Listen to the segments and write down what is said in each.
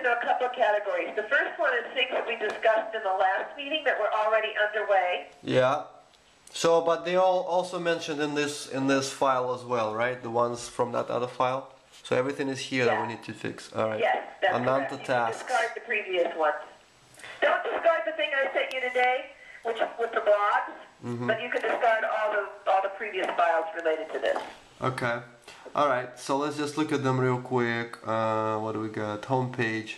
into a couple of categories. The first one is things that we discussed in the last meeting that were already underway. Yeah. So, but they all also mentioned in this file as well, right? The ones from that other file. So everything is here that we need to fix. All right. Yes, that's Ananta correct. tasks. You can discard the previous ones. Don't discard the thing I sent you today, which is with the blogs, but you can discard all the previous files related to this. Okay. All right. So let's just look at them real quick. What do we got? Homepage.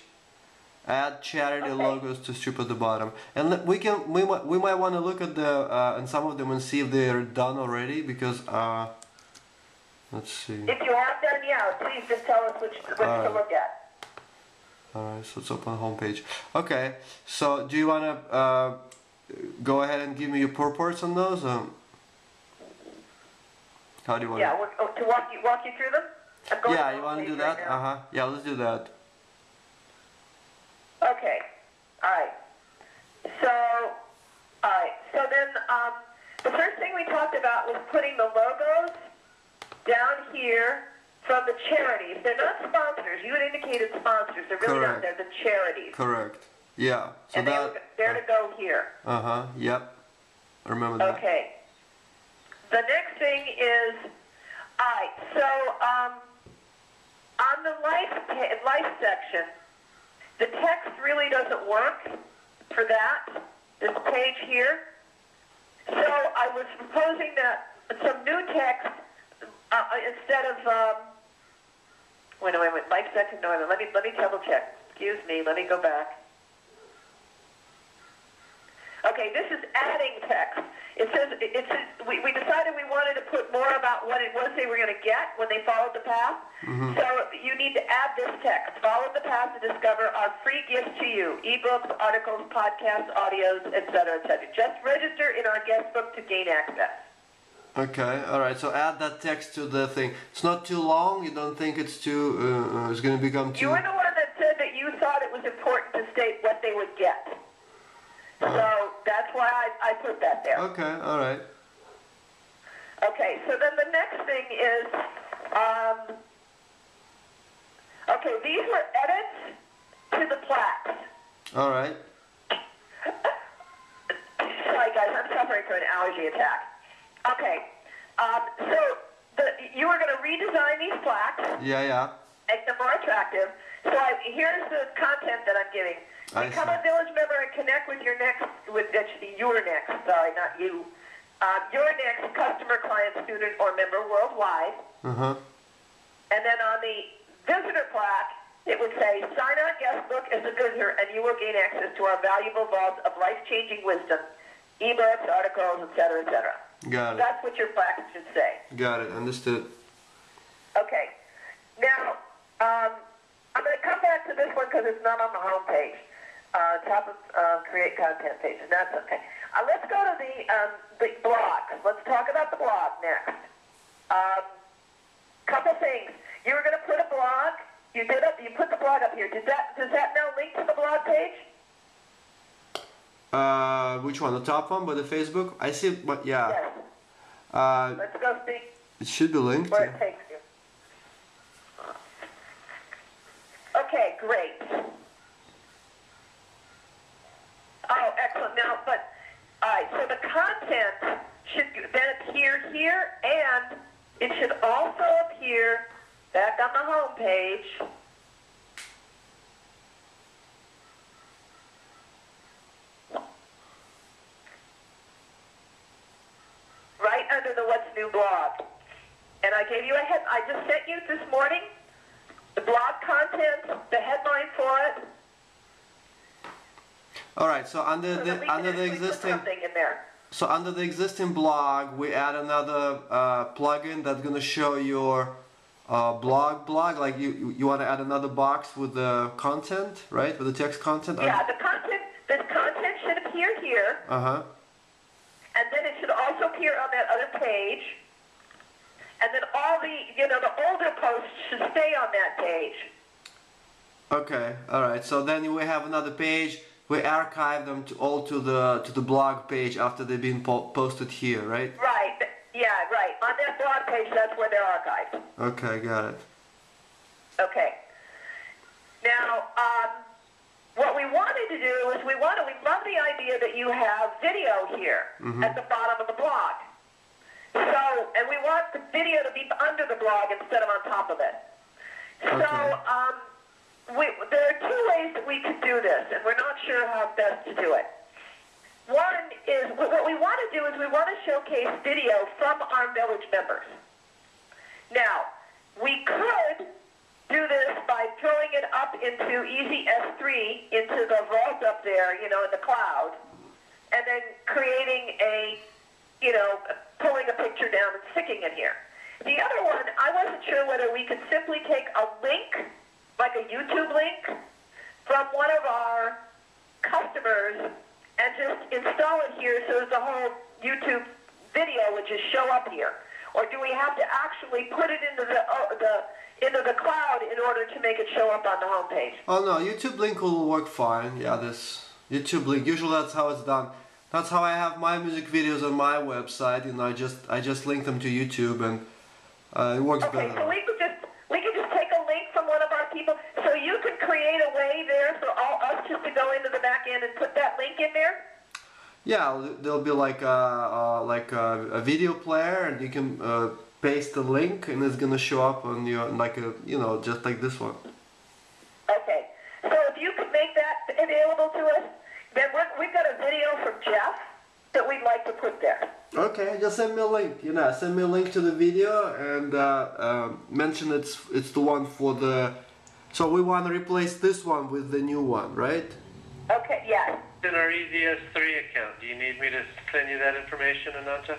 Add charity logos to strip at the bottom, and we might want to look at the and some of them and see if they're done already, because let's see. If you are done, yeah, please just tell us which to look at. Alright, so let's open homepage. Okay, so do you want to go ahead and give me your purports on those? How do you want to walk you through them? Yeah, you want to do that? Right yeah, let's do that. Okay, alright. So then the first thing we talked about was putting the logos down here from the charities. They're not sponsors. You had indicated sponsors. They're really not. They're the charities. Correct. Yeah. So and they're to go here. Yep. I remember that. Okay. The next thing is, alright. So on the life section, the text really doesn't work for that. This page here. So I was proposing that some new text instead of wait, life section. No, let me double check. Excuse me. Let me go back. Okay, this is adding text. It says we decided we wanted to put more about what it was they were going to get when they followed the path. So you need to add this text. Follow the path to discover our free gifts to you: ebooks, articles, podcasts, audios, etc., etc. Just register in our guest book to gain access. Okay, alright, so add that text to the thing. It's not too long, you don't think it's too, it's going to become too... You were the one that said that you thought it was important to state what they would get. So that's why I put that there. Okay, alright. Okay, so then the next thing is, okay, these were edits to the plaques. Alright. Sorry guys, I'm suffering from an allergy attack. Okay, so you were going to redesign these plaques. Yeah. Make them more attractive. So here's the content that I'm giving. Become a village member and connect with your next, your next customer, client, student, or member worldwide. And then on the visitor plaque, it would say, sign our guest book as a visitor and you will gain access to our valuable vault of life-changing wisdom, ebooks, articles, etc., etc. Got it. That's what your plaque should say. Got it. Understood. Okay. Now, I'm going to come back to this one because it's not on the home page. Top of create content page, and that's okay. Let's go to the blog. Let's talk about the blog next. Couple things. You were going to put a blog. You put the blog up here. Does that now link to the blog page? Which one? The top one by the Facebook? I see, but yeah. Yes. Let's go see. It should be linked. Where it takes you. Okay, great. Oh, excellent. Now, alright, so the content should then appear here, and it should also appear back on the home page. Right under the What's New blog. And I gave you I just sent you this morning the blog content, the headline for it. All right, so under the existing blog, we add another plugin that's going to show your blog. Like you want to add another box with the content, right? With the text content. Yeah, the content should appear here. And then it should also appear on that other page. And then all the older posts should stay on that page. Okay, all right. So then we have another page. We archive them all to the blog page after they've been posted here, right? Right. Yeah, right. On that blog page, that's where they're archived. Okay, got it. Okay. Now, that you have video here at the bottom of the blog. So, and we want the video to be under the blog instead of on top of it. So, there are two ways that we could do this, and we're not sure how best to do it. One is, what we want to do is we want to showcase video from our village members. Now, we could do this by throwing it up into Easy S3, into the vault up there, in the cloud, and then creating pulling a picture down and sticking it here. The other one, I wasn't sure whether we could simply take a link, like a YouTube link, from one of our customers and just install it here so that the whole YouTube video would just show up here. Or do we have to actually put it into the cloud in order to make it show up on the homepage? Oh no, YouTube link will work fine. Yeah, this YouTube link, usually that's how it's done. That's how I have my music videos on my website. I just link them to YouTube, and it works better. Okay, so we could just take a link from one of our people. So you could create a way there for us just to go into the back end and put that link in there. Yeah, there'll be like a video player, and you can paste the link, and it's gonna show up on your just like this one. Okay, so if you could make that available to us, then we've got a video from Jeff that we'd like to put there. Okay, just send me a link. Send me a link to the video and mention it's the one for the. So we want to replace this one with the new one, right? Okay. Yes. In our EZS3 account, do you need me to send you that information, Ananta?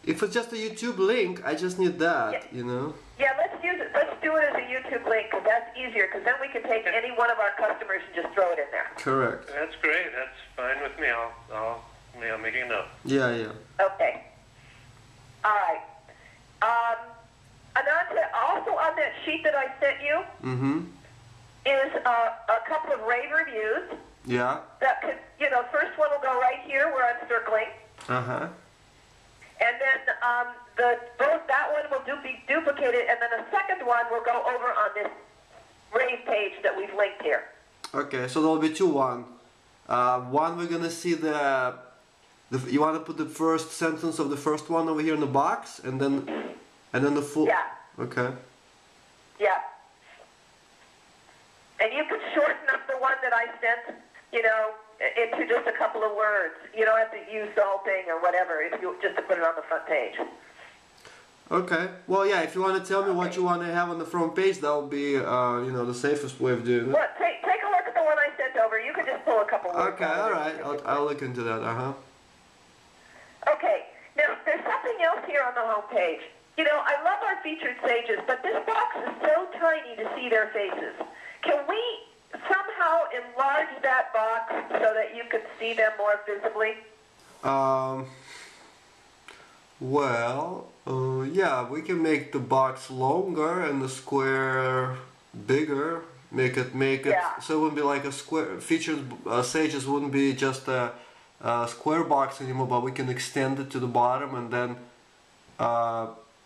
If it's just a YouTube link, I just need that. Yeah, let's use it. Let's do it as a YouTube link because that's easier. Because then we can take any one of our customers and just throw it in there. Correct. That's great. That's fine with me. I'll make a note. Yeah. Okay. All right. Ananta, also on that sheet that I sent you is a couple of rave reviews. Yeah. That could, first one will go right here where I'm circling. And then that one will be duplicated, and then the second one will go over on this rave page that we've linked here. Okay, so there'll be one we're gonna see you want to put the first sentence of the first one over here in the box, and then the full. Yeah. Okay. Yeah. And you could shorten up the one that I sent, into just a couple of words. You don't have to use the whole thing or whatever, just to put it on the front page. Okay. Well, yeah, if you want to tell me what you want to have on the front page, that would be, the safest way of doing it. Well, take a look at the one I sent over. You can just pull a couple words. Okay, all right. I'll look into that. Okay. Now, there's something else here on the home page. I love our featured sages, but this box is so tiny to see their faces. Can we somehow enlarge that box so that you can see them more visibly? Yeah, we can make the box longer and the square bigger. Make it so it wouldn't be like a square. Featured sages wouldn't be just a square box anymore, but we can extend it to the bottom, and then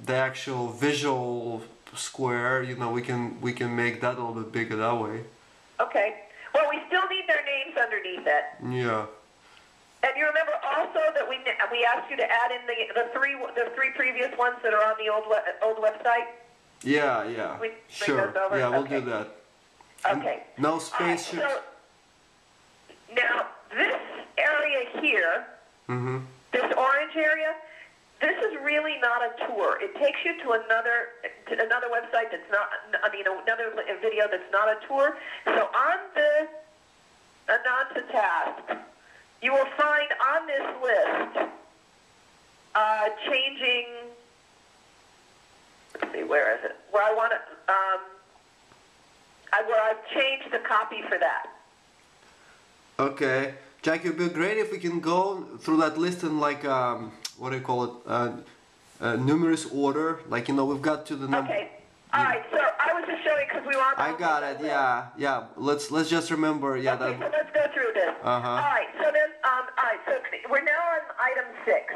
the actual visual square, we can make that a little bit bigger that way. Okay. Well, we still need their names underneath it. Yeah. And you remember also that we asked you to add in the three previous ones that are on the old website? Yeah. Sure. Yeah, we'll do that. Okay. And no spaceships. So, now, this area here, this orange area, this is really not a tour. It takes you to another website that's not, another video that's not a tour. So on the Ananta task, you will find on this list changing. Let's see, where is it? Where I want to, where I've changed the copy for that. Okay, Jack, it would be great if we can go through that list in what do you call it? Numerous order. We've got to the number. Okay. All right. So I was just showing because we want. I got it. Yeah. Let's just remember. Yeah. Okay. So let's go through this. All right. So then, So we're now on item 6.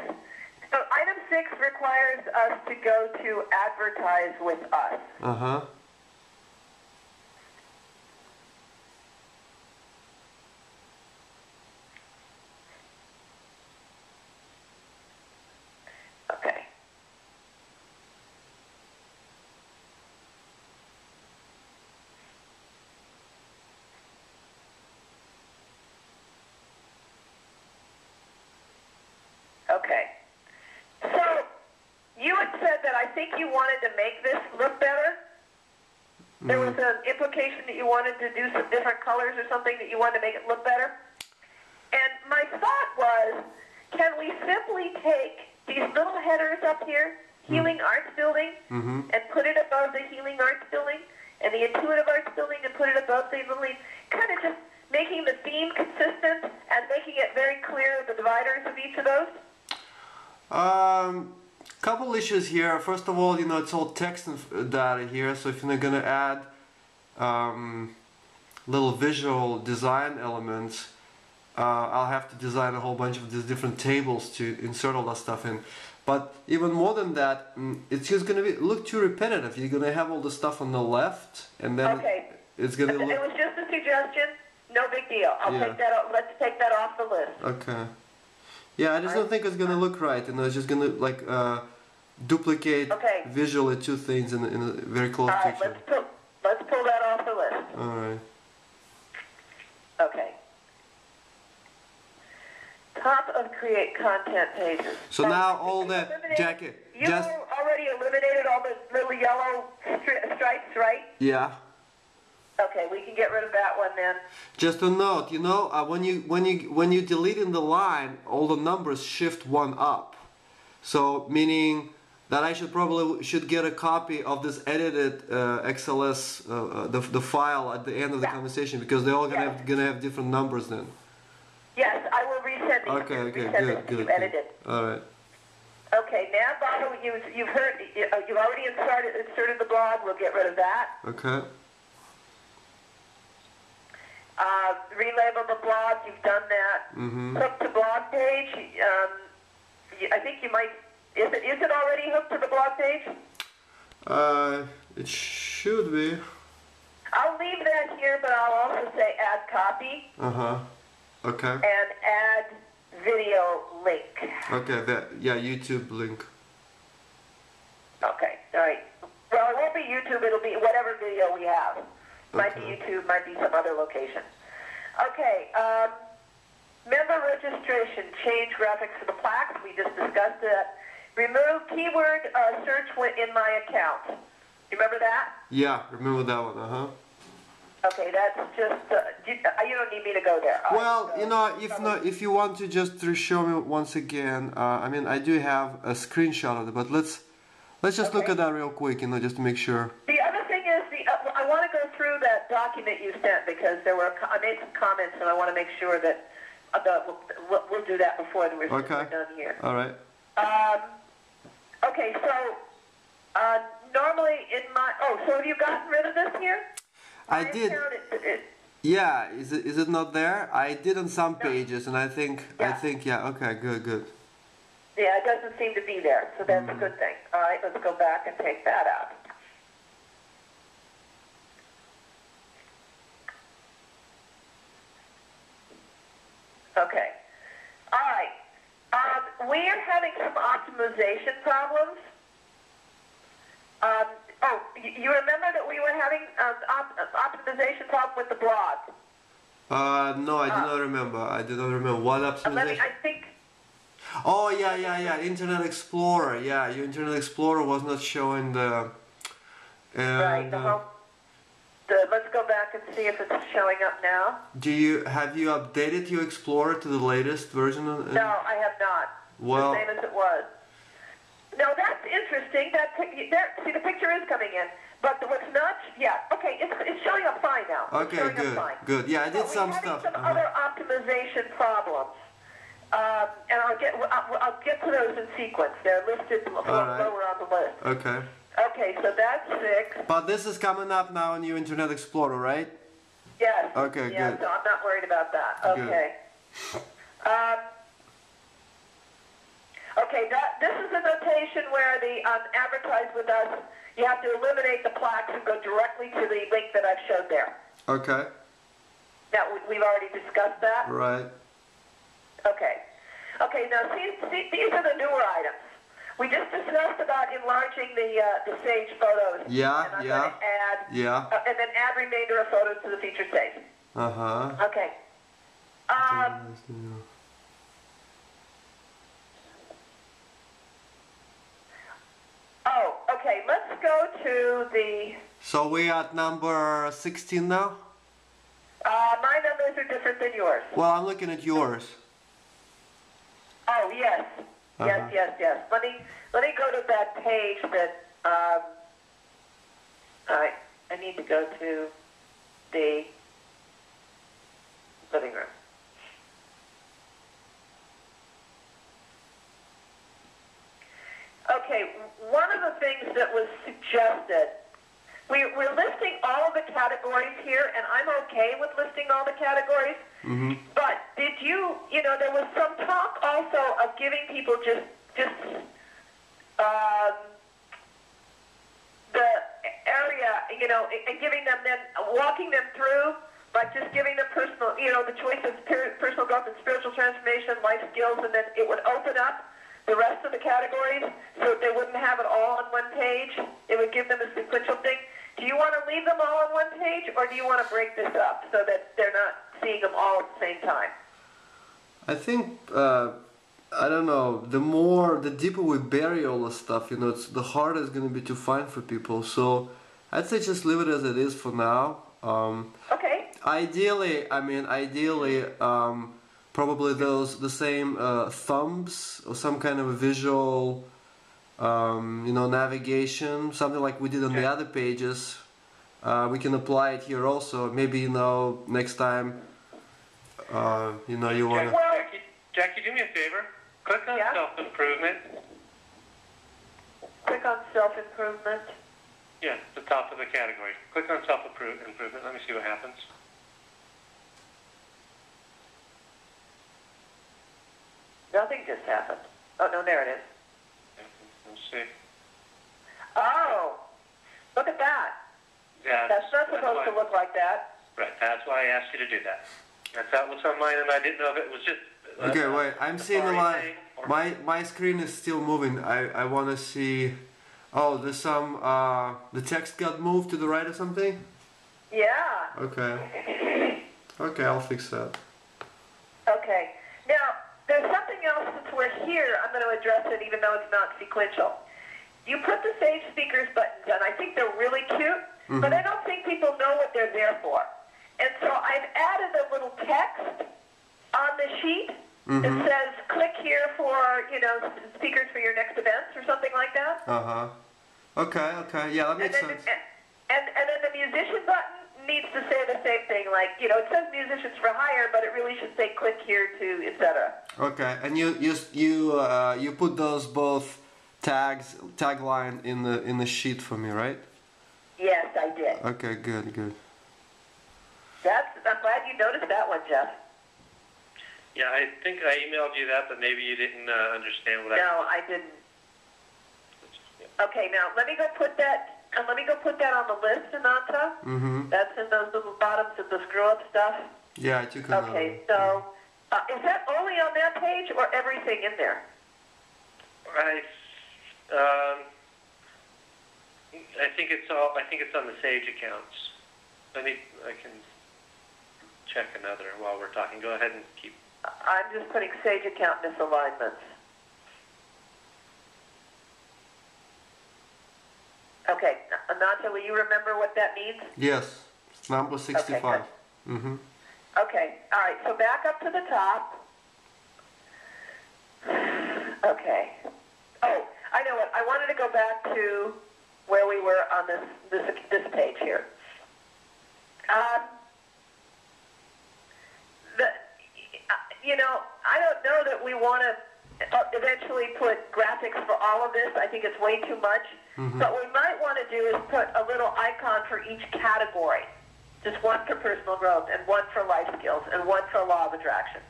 So item 6 requires us to go to advertise with us. think you wanted to make this look better. There was an implication that you wanted to do some different colors or something, that you wanted to make it look better. And my thought was, can we simply take these little headers up here, Healing Arts Building, and put it above the Healing Arts Building, and the Intuitive Arts Building, and put it above the little, kind of just making the theme consistent and making it very clear the dividers of each of those? Couple issues here. First of all, it's all text and data here, so if you're not gonna add little visual design elements, I'll have to design a whole bunch of these different tables to insert all that stuff in. But even more than that, it's just gonna look too repetitive. You're gonna have all the stuff on the left, and then it's gonna look... It was just a suggestion. No big deal. I'll take that off. Let's take that off the list. Okay. Yeah, I just don't think it's gonna look right. It's just gonna like duplicate visually two things in a very close picture. Let's pull that off the list. All right. Okay. Top of create content pages. So now all the jacket. You already eliminated all the little yellow stripes, right? Yeah. Okay, we can get rid of that one then. Just a note, when you delete in the line, all the numbers shift one up. So meaning that I should get a copy of this edited XLS the file at the end of the conversation, because they're all gonna have different numbers then. Yes, I will resend these. Okay, good. Edited. All right. Okay, now Bob, you've already inserted the blog. We'll get rid of that. Okay. Relabel the blog, you've done that. Hook to blog page, I think you might, is it already hooked to the blog page? It should be. I'll leave that here, but I'll also say add copy. Okay. And add video link. Okay, YouTube link. Okay, all right. Well, it won't be YouTube, it'll be whatever video we have. Might be YouTube, might be some other location. Okay, member registration, change graphics for the plaques. We just discussed that. Remove keyword search in my account. You remember that? Yeah, remember that one, Okay, that's just, you don't need me to go there. Well, if you want to just show me once again, I mean, I do have a screenshot of it, but let's just look at that real quick, just to make sure. The other thing is, I want to go through that document you sent, because I made some comments, and I want to make sure that we'll do that before we're done here. All right. Okay, so normally so have you gotten rid of this here? I did. Yeah, is it not there? I did on some pages, and I think okay, good. Yeah, it doesn't seem to be there, so that's a good thing. All right, let's go back and take that out. Okay. All right. We are having some optimization problems. You remember that we were having optimization problem with the blog? No, I do not remember. I do not remember. What optimization? I think... Oh, yeah. Internet Explorer. Yeah, your Internet Explorer was not showing the... right. Let's go back and see if it's showing up now. Have you updated your Explorer to the latest version? No, I have not. Well, the same as it was. No, that's interesting. See, the picture is coming in, but what's not? Yeah, okay, it's showing up fine now. Okay, good. Yeah, I did some stuff. Some other optimization problems, and I'll get to those in sequence. They're listed lower on the list. Okay. Okay, so that's 6. But this is coming up now in your Internet Explorer, right? Yes. Okay, yeah, good. So I'm not worried about that. Okay. Okay, this is a notation where the advertise with us, you have to eliminate the plaques and go directly to the link that I've showed there. Okay. Now, we've already discussed that? Right. Okay. Okay, now see, these are the newer items. We just discussed about enlarging the Sage photos. Yeah, and I'm going to add, and then add remainder of photos to the featured Sage. Okay. Okay, let's go to the. So we at number 16 now? My numbers are different than yours. Well, I'm looking at yours. Oh yes, Uh-huh. yes. Let me go to that page that. I need to go to the living room. Okay, one of the things that was suggested, we're listing all of the categories here, and I'm okay with listing all the categories. Mm-hmm. But did you know, there was some talk also of giving people just the area, and giving them then, walking them through, like just giving them personal, the choice of personal growth and spiritual transformation, life skills, and then it would open up the rest of the categories so that they wouldn't have it all on one page. It would give them a sequential thing. Do you want to leave them all on one page, or do you want to break this up so that they're not seeing them all at the same time? I think, I don't know, the deeper we bury all the stuff, the harder it's going to be to find for people. So I'd say just leave it as it is for now. Okay. Ideally, probably the same thumbs or some kind of a visual, navigation, something like we did on the other pages. We can apply it here also. Maybe, next time, you want to... Jackie, do me a favor. Click on self-improvement. Click on self-improvement. Yeah, the top of the category. Click on self-improvement. Let me see what happens. Nothing just happened. Oh, no, there it is. Let's see. Oh, look at that. Yeah, That's not supposed to look like that. Right, that's why I asked you to do that. That's how it looks on mine, and I didn't know if it was just... Okay, wait, I'm seeing a lot. thing, or... My screen is still moving. I want to see... Oh, there's some... the text got moved to the right or something? Yeah. Okay. Okay, I'll fix that. Okay. Now, there's something else since we're here. I'm going to address it even though it's not sequential. You put the Sage Speakers buttons on. I think they're really cute, but I don't think people know what they're there for. And so I've added a little text on the sheet that says, click here for, speakers for your next events or something like that. Uh-huh. Okay, yeah, that makes sense. And then the musician button needs to say the same thing, like, it says musicians for hire, but it really should say click here to, etc. Okay, and you put those both tagline in the sheet for me, right? Yes, I did. Okay, good. I'm glad you noticed that one, Jeff. Yeah, I think I emailed you that, but maybe you didn't understand what No, I didn't. Okay, now let me go put that on the list, Ananta. That's in those little bottoms of the screw-up stuff. Yeah, I took it. Okay, so is that only on that page or everything in there? I think it's all. I think it's on the Sage accounts. I can check another while we're talking. Go ahead and keep. I'm just putting Sage account misalignments. Okay, Ananta, will you remember what that means? Yes, it's number 65. Okay, okay, all right, so back up to the top. Okay. Oh, I know what. I wanted to go back to where we were on this page here. I don't know that we want to eventually put graphics for all of this. I think it's way too much. But what we might want to do is put a little icon for each category. Just one for personal growth, and one for life skills, and one for law of attraction.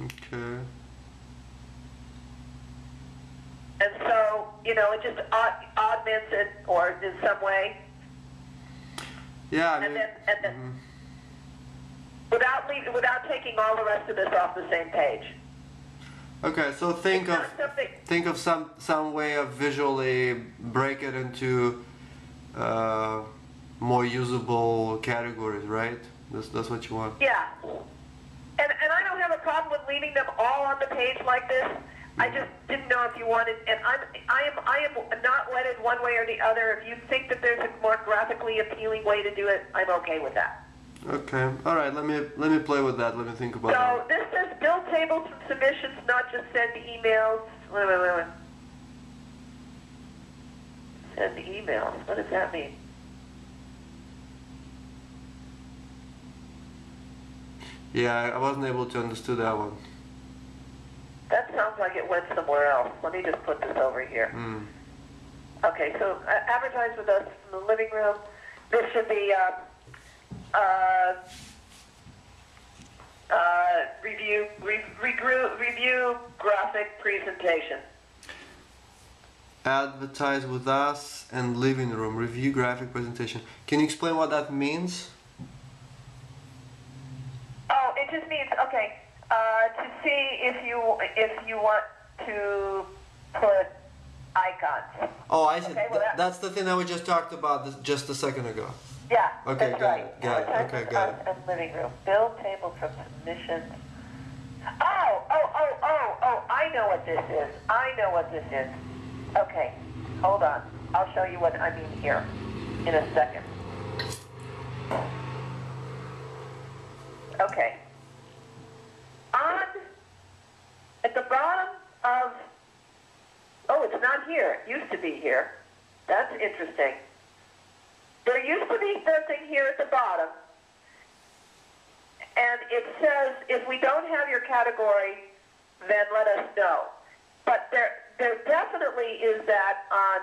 Okay. And so, it just augments it, or in some way. Yeah, And then without taking all the rest of this off the same page. Okay, so think of some way of visually break it into more usable categories, right? That's what you want. Yeah. And I don't have a problem with leaving them all on the page like this. I just didn't know if you wanted, and I am not wedded one way or the other. If you think that there's a more graphically appealing way to do it, I'm okay with that. Okay. All right. Let me play with that. Let me think about that. So this says build tables from submissions, not just send emails. Wait. Send emails. What does that mean? Yeah, I wasn't able to understand that one. That sounds like it went somewhere else. Let me just put this over here. Okay, so advertise with us in the living room. This should be review graphic presentation. Advertise with us and living room. Review graphic presentation. Can you explain what that means? Oh, it just means, okay, to see if you want to put icons. Oh, I see. Okay, well, That's the thing that we just talked about just a second ago. Yeah, Okay, that's got right. it, got it, Advertise okay, with got us it. And living room. Build table from submissions. Oh, I know what this is. Okay, hold on. I'll show you what I mean here in a second. Okay. At the bottom of, it's not here. It used to be here. That's interesting. There used to be something here at the bottom, and it says, if we don't have your category, then let us know. But there definitely is that on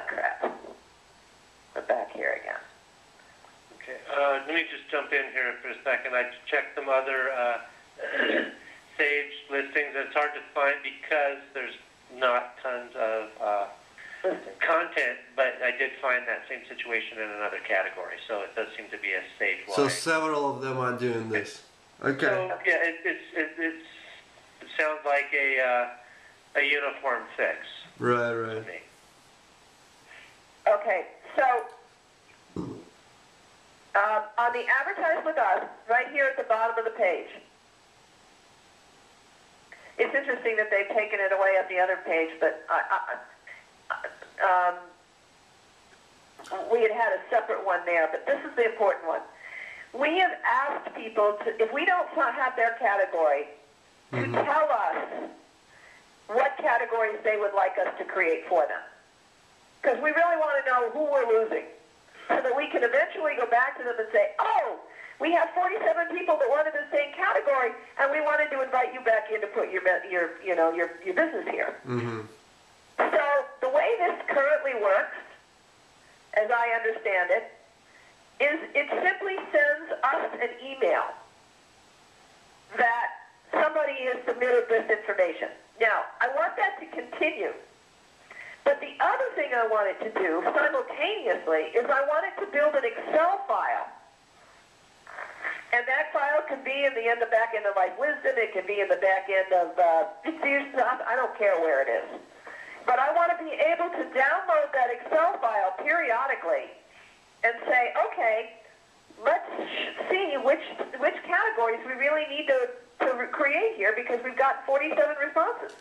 crap. We're back here again. Okay, let me just jump in here for a second. I checked some other Sage listings. It's hard to find because there's not tons of content, but I did find that same situation in another category, so it does seem to be a Sage-wide. So several of them are doing this. Okay. So, yeah, it sounds like a uniform fix. Right. To me. Okay, so on the advertise with us, right here at the bottom of the page, it's interesting that they've taken it away at the other page, but we had a separate one there, but this is the important one. We have asked people to, if we don't have their category, to tell us what categories they would like us to create for them. Because we really want to know who we're losing, so that we can eventually go back to them and say, oh, we have 47 people that wanted the same category, and we wanted to invite you back in to put your business here. So the way this currently works, as I understand it, is it simply sends us an email that somebody has submitted this information. Now, I want that to continue. But the other thing I wanted to do simultaneously is I wanted to build an Excel file. And that file can be in the back end of Life Wisdom. It can be in the back end of VID00010. I don't care where it is. But I want to be able to download that Excel file periodically and say, okay, let's see which categories we really need to create here, because we've got 47 responses.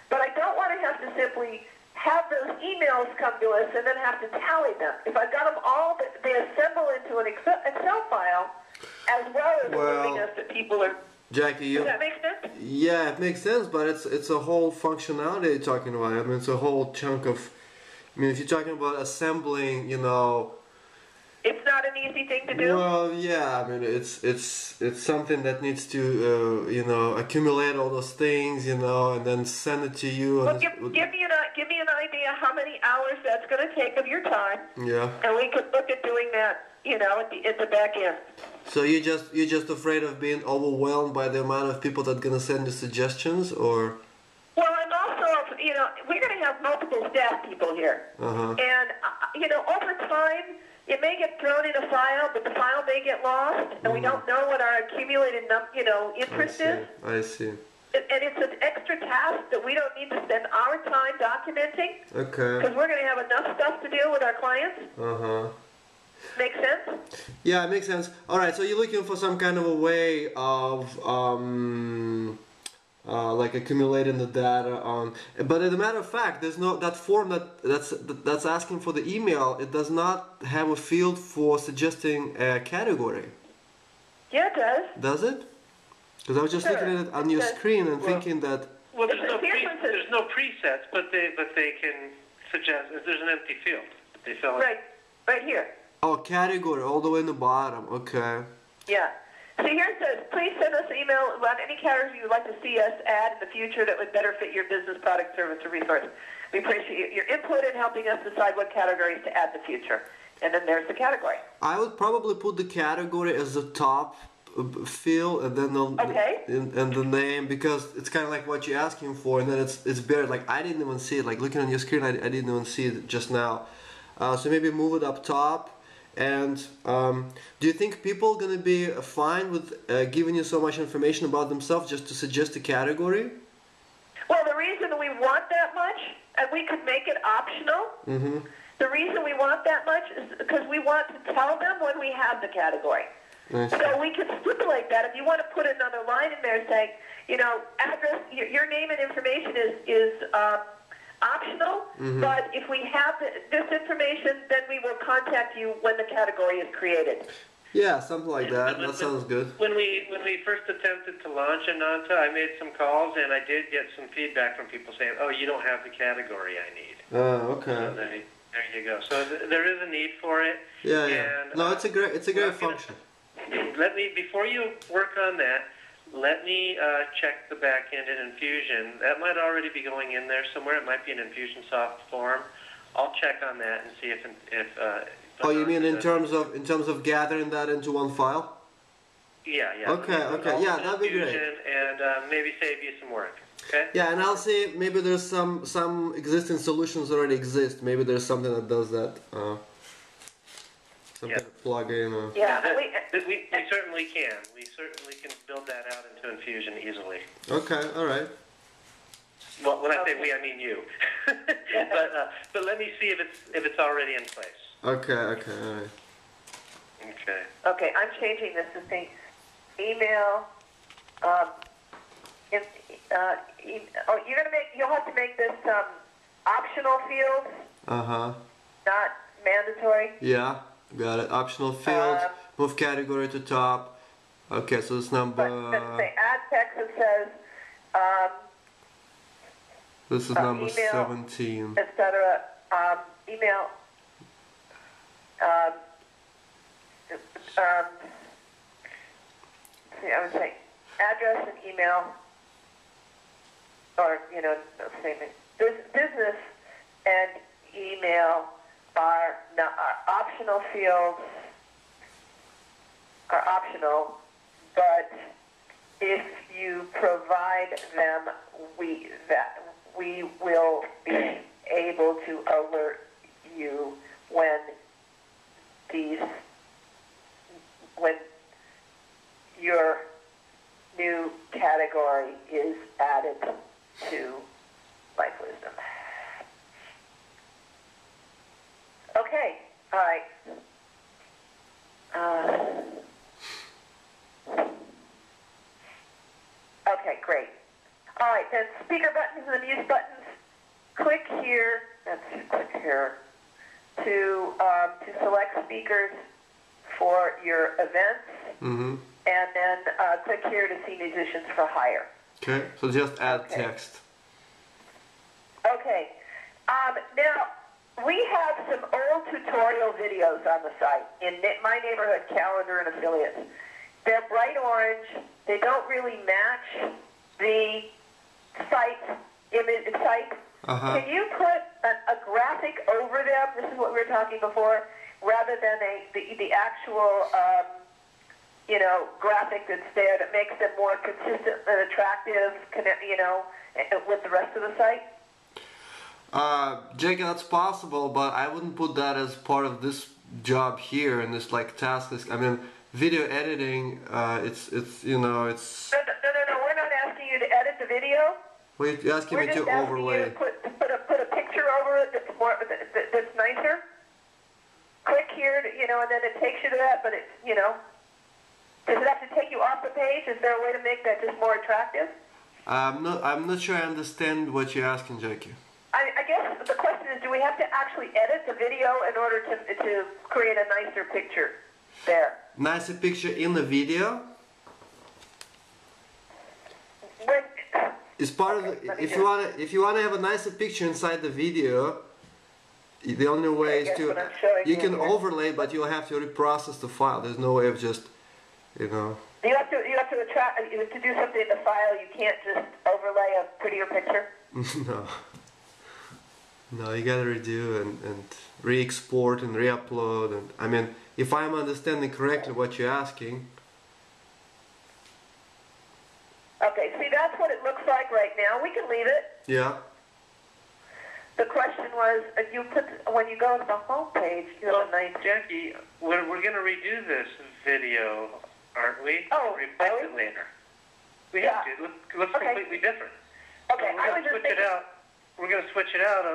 But I don't want to have to simply have those emails come to us and then have to tally them. If I've got them all, they assemble into an Excel file, as well as allowing us that people are... Jackie, does that make sense? Yeah, it makes sense, but it's a whole functionality you're talking about. I mean, it's a whole chunk of... I mean, if you're talking about assembling, It's not an easy thing to do? Well, yeah, I mean, it's something that needs to, accumulate all those things, and then send it to you. Well, give me an idea how many hours that's going to take of your time. Yeah. And we could look at doing that, at the back end. So you're just afraid of being overwhelmed by the amount of people that are going to send you suggestions, or? Well, I'm also, we're going to have multiple staff people here. And, over time, it may get thrown in a file, but the file may get lost, and we don't know what our accumulated, interest is. I see. And it's an extra task that we don't need to spend our time documenting. Okay. Because we're going to have enough stuff to deal with our clients. Make sense? Yeah, it makes sense. All right, so you're looking for some kind of a way of like accumulating the data on. But as a matter of fact, there's no that form that's asking for the email. It does not have a field for suggesting a category. Yeah, it does. Does it? Because I was just Sure. looking at it on your It does. screen and thinking that. Well, there's Here's no presets, but they can suggest if there's an empty field that they fill in. right here. Oh, category all the way in the bottom. Okay. Yeah. See, here it says, please send us an email about any categories you would like to see us add in the future that would better fit your business, product, service, or resource. We appreciate your input in helping us decide what categories to add in the future. And then there's the category. I would probably put the category as the top field, and then and the name, because it's kind of like what you're asking for, and then it's buried. Like I didn't even see it. Like looking on your screen, I didn't even see it just now. So maybe move it up top. And do you think people are gonna be fine with giving you so much information about themselves just to suggest a category? Well, the reason we want that much, and we could make it optional. Mm-hmm. The reason we want that much is because we want to tell them when we have the category. So we can stipulate that. If you want to put another line in there saying, you know, address, your name and information is optional, but if we have this information, then we will contact you when the category is created. Yeah, something like that. That sounds good. When we first attempted to launch Ananta, I made some calls and I did get some feedback from people saying, "Oh, you don't have the category I need." Okay. So there you go. So there is a need for it. Yeah, yeah. And, No, it's a great function. Let me, before you work on that, let me check the back end in Infusion. That might already be going in there somewhere. It might be an Infusionsoft form. I'll check on that and see if Oh, you mean in terms of gathering that into one file? Yeah. Okay. Yeah, that'd be great. And maybe save you some work. Okay. Yeah, and I'll see maybe there's some existing solutions already exist. Maybe there's something that does that. Something to plug in. Yeah, we certainly can. We certainly can build that out into Infusion easily. Okay, all right. Well, when I say we, I mean you. but let me see if it's already in place. Okay, all right. Okay. Okay, I'm changing this to say email. You'll have to make this optional field, not mandatory. Yeah, got it. Optional field. Move category to top. Okay, so this number. But say add text that says. This is number email, 17. Etc. Email. See, I would say address and email, or business and email are optional fields. Are optional, but if you provide them, we will be able to alert you when your new category is added to Life Wisdom. Okay, all right. Okay, great. All right, then speaker buttons and the mute buttons. Click here. Click here to select speakers for your events, and then click here to see musicians for hire. Okay, so just add text. Okay. Now we have some old tutorial videos on the site in My Neighborhood Calendar and Affiliates. They're bright orange. They don't really match the site image. Can you put a graphic over them? This is what we were talking before, rather than the actual graphic that's there that makes them more consistent and attractive, with the rest of the site. Jake, that's possible, but I wouldn't put that as part of this job here in this task list. I mean, video editing, it's. No, we're not asking you to edit the video. Well, you're asking me to overlay. We're just asking you to put a picture over it that's nicer. click here, to, and then it takes you to that, but does it have to take you off the page? Is there a way to make that just more attractive? I'm not sure I understand what you're asking, Jackie. I guess the question is, do we have to actually edit the video in order to create a nicer picture there? Nicer picture in the video? It's part of the, if you wanna have a nicer picture inside the video, the only way is to you can overlay, but you'll have to reprocess the file. There's no way of just You have to do something in the file. You can't just overlay a prettier picture. No, you gotta redo and re-export and re-upload. And I mean, if I'm understanding correctly what you're asking. Okay, see, that's what it looks like right now. We can leave it. Yeah. The question was, when you go to the home page, you have a nice... Jackie, we're going to redo this video, aren't we? Oh, replace it later. We have to. It looks completely different. Okay, so we're going to switch it out. We're going to switch it out,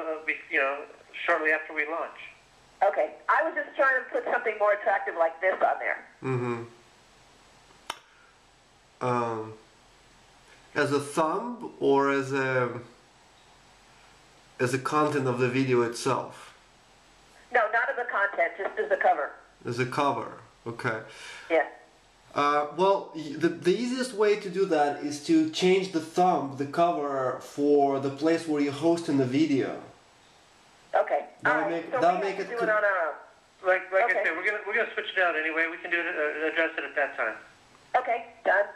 shortly after we launch. Okay, I was just trying to put something more attractive like this on there. As a thumb or as a content of the video itself? No, not as a content, just as a cover. As a cover, okay. Yeah. Well, the easiest way to do that is to change the thumb, the cover, for the place where you're hosting the video. Okay. That'll make it do it on our own. Like I said, we're gonna switch it out anyway. We can do it, address it at that time. Okay, done.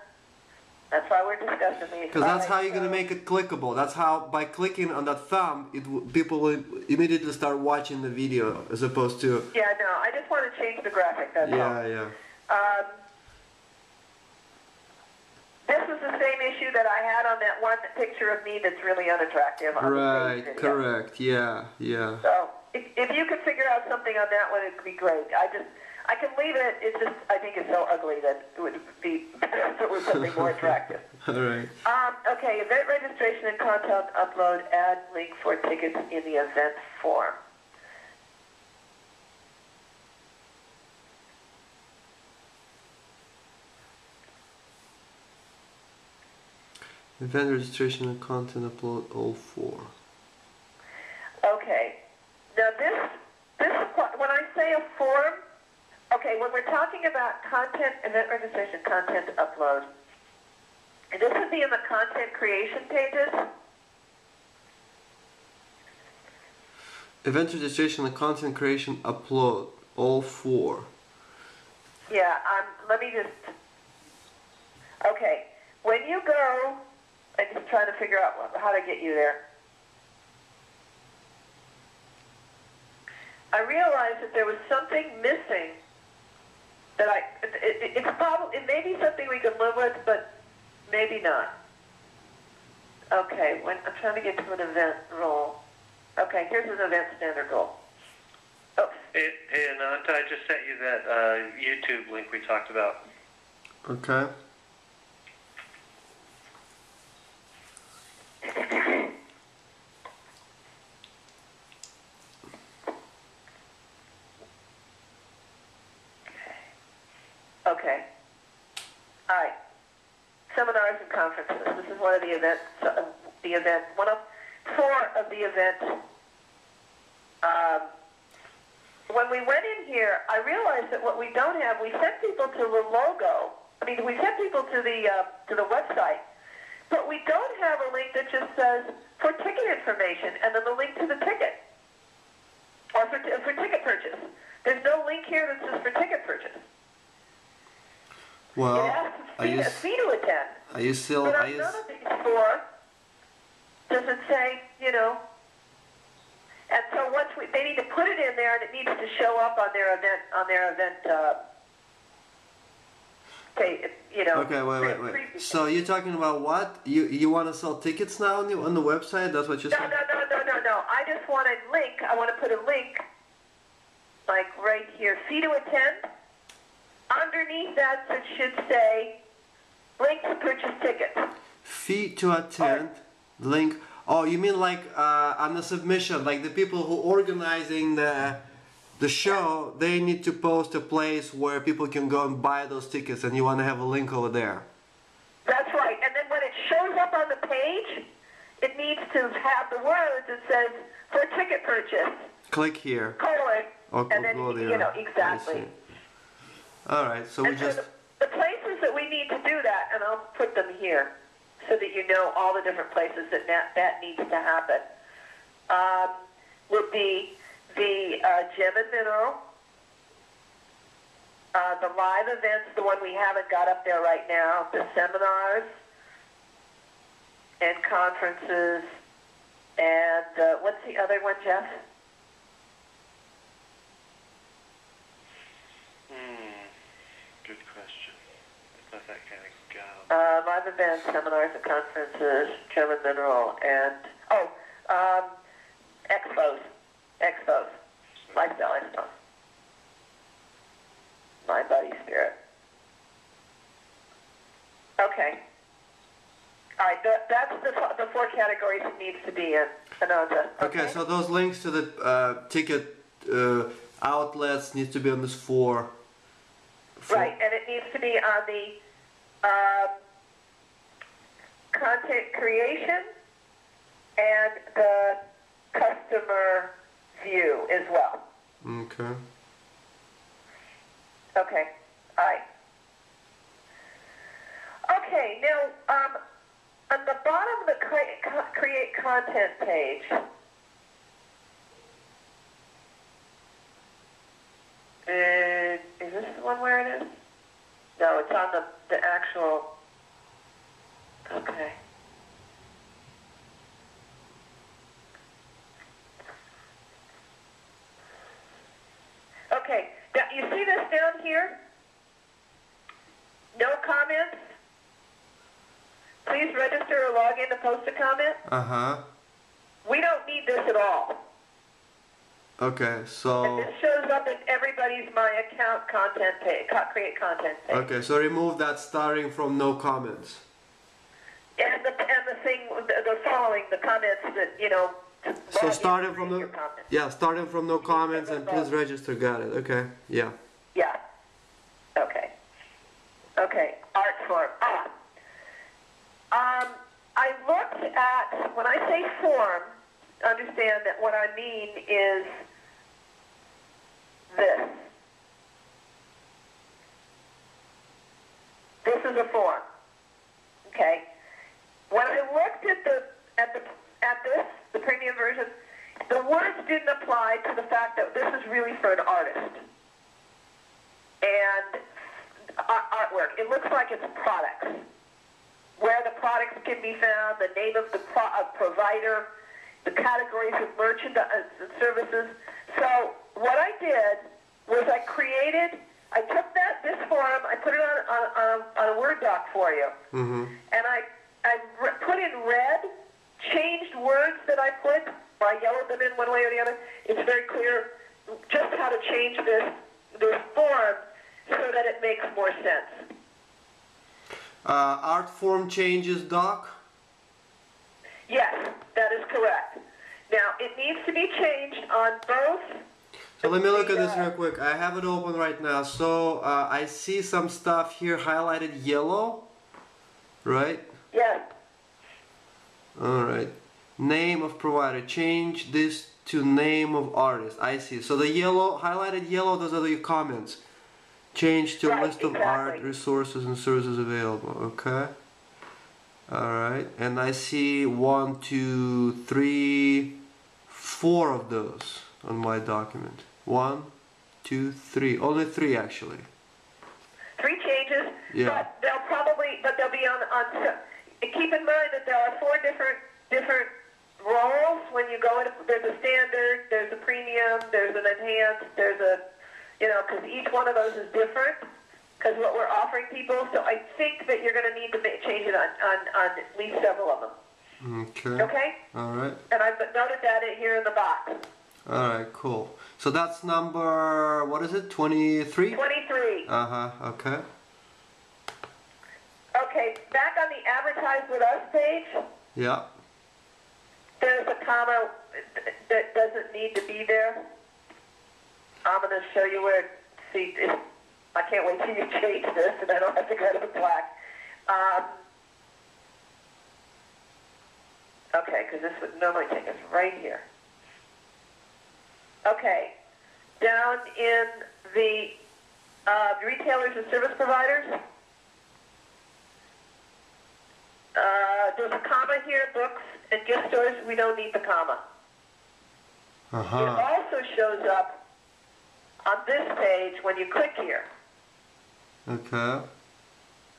That's why we're discussing these. Because that's how you're gonna make it clickable. That's how, by clicking on that thumb, people will immediately start watching the video as opposed to. Yeah, no, I just want to change the graphic. That's all. Yeah. This is the same issue that I had on that one picture of me that's really unattractive. On Right. the Correct. Yeah. So if you could figure out something on that one, it'd be great. I can leave it. It's just I think it's so ugly that it would be better if it was something more attractive. All right. Okay, event registration and content upload. Add link for tickets in the event form. Event registration and content upload 04. Okay. Now this when I say a form. Okay, when we're talking about content, event registration, content upload, and this would be in the content creation pages. Event registration and content creation upload, all 4. Yeah, let me just, okay, when you go, I'm just trying to figure out how to get you there. I realized that there was something missing. It may be something we can live with, but maybe not. Okay, I'm trying to get to an event role. Okay, here's an event standard role. Oh. Hey, Ananta, I just sent you that YouTube link we talked about. Okay. Okay. All right. Seminars and conferences. This is one of the events. One of 4 of the events. When we went in here, I realized that what we don't have, we sent people to the logo. I mean, we sent people to the website, but we don't have a link that just says for ticket information and then the link to the ticket or for ticket purchase. There's no link here that says for ticket purchase. Well, it asks a fee to attend. Are you still? But on none of these 4 does it say, And so once they need to put it in there, and it needs to show up on their event. Okay, wait. So you're talking about what? You want to sell tickets now on the website? That's what you're saying? No. I just want a link. I want to put a link, like right here, fee to attend. Underneath that, it should say, link to purchase tickets. Fee to attend, link. Oh, you mean like on the submission, like the people who organizing the the show, they need to post a place where people can go and buy those tickets, and you want to have a link over there. That's right. And then when it shows up on the page, it needs to have the words that says, for ticket purchase, Click here. colon, Or and then, go there. you know, I exactly. see. All right, so we And so just... the places that we need to do that, and I'll put them here, so that you know all the different places that that needs to happen, would be the Gem and Mineral, the live events, the one we haven't got up there right now, the seminars and conferences, and what's the other one, Jeff? Good question. I thought that kind of got... Live events, seminars and conferences, Gem and Mineral, and, expos. Lifestyle expos. My Buddy Spirit. Okay. All right, that's the four categories it needs to be in, Ananda. Okay, so those links to the ticket outlets need to be on this four. Right, and it needs to be on the content creation and the customer view as well. Okay. Okay, all right. Okay, now, on the bottom of the create content page, is this the one where it is? No, it's on the actual, okay. Okay, now, you see this down here? No comments? Please register or log in to post a comment. Uh-huh. We don't need this at all. Okay, so... And this shows up in everybody's My Account content page, create content page. Okay, so remove that starting from no comments. And the thing, the following, the comments that, you know... So starting from your no... comments. Yeah, starting from no comments and please register. Got it. Okay, yeah. Yeah. Okay. Okay, art form. I looked at, when I say form, understand that what I mean is this. This is a form. Okay? When I looked at this, the premium version, the words didn't apply to the fact that this is really for an artist. And artwork. It looks like it's products. Where the products can be found, the name of the provider, the categories of merchandise and services. So what I did was I took this form, I put it on a Word doc for you, and I put in red, changed words that I put, or I yellowed them in one way or the other. It's very clear just how to change this form so that it makes more sense. Art form changes, Doc? Yes, that is correct. Now, it needs to be changed on both. So let me look at this real quick. I have it open right now. So I see some stuff here highlighted yellow, right? Yes. All right. Name of provider. Change this to name of artist. I see. So the yellow, highlighted yellow, those are your comments. Change to list of art, resources, and services available. Okay. Alright. And I see 1, 2, 3, 4 of those on my document. 1, 2, 3. Only 3 actually. 3 changes. Yeah. But they'll be on. Keep in mind that there are 4 different roles when you go into. There's a standard, there's a premium, there's an enhanced, there's a. Because each one of those is different, because what we're offering people. So I think that you're going to need to change it on at least several of them. Okay. Okay? All right. And I've noted that here in the box. All right, cool. So that's number, what is it, 23? 23. Uh-huh, okay. Okay, back on the Advertise With Us page, Yeah. there's a comma that doesn't need to be there. I'm going to show you where, see, I can't wait till you change this, and I don't have to go to the black. Okay, because this would normally take us right here. Okay, down in the retailers and service providers, there's a comma here, books and gift stores. We don't need the comma. It also shows up on this page when you click here. Okay.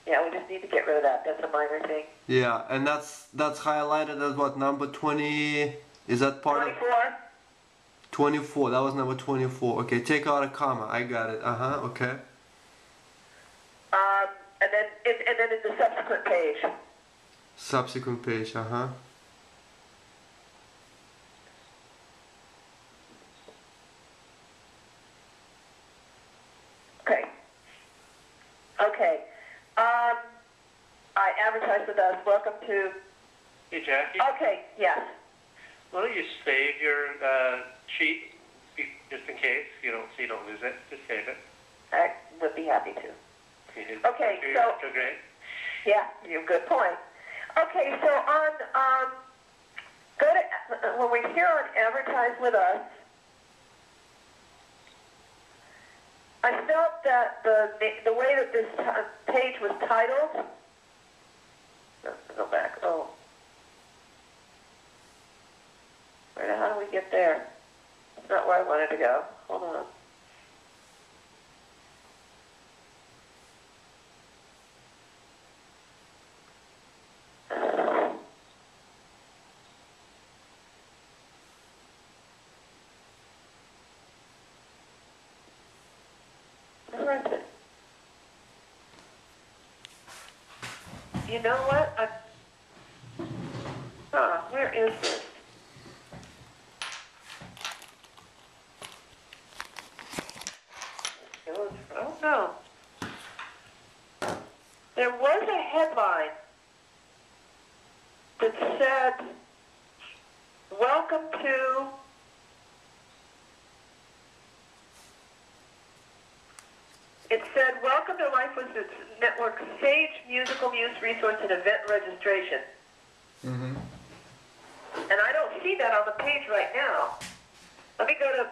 Yeah, we just need to get rid of that. That's a minor thing. Yeah, and that's highlighted as what, number 20? Is that part 24. of 24? That was number 24. Okay, take out a comma. I got it. Okay. And then in the subsequent page. Subsequent page. Okay. Okay. I advertise with us. Welcome to. Hey, Jackie. Okay. Yes. Why don't you save your sheet just in case you don't lose it? Just save it. I would be happy to. Okay. So. Great. Yeah, you good point. Okay. So on go to when we're here on advertise with us. I felt that the way that this page was titled. Go back. Oh. How do we get there? That's not where I wanted to go. Hold on. Where is it? You know what? Where is this? I don't know. There was a headline that said, welcome to It said, welcome to Life Wizards Network Sage Musical Muse Resource and Event Registration. And I don't see that on the page right now. Let me go to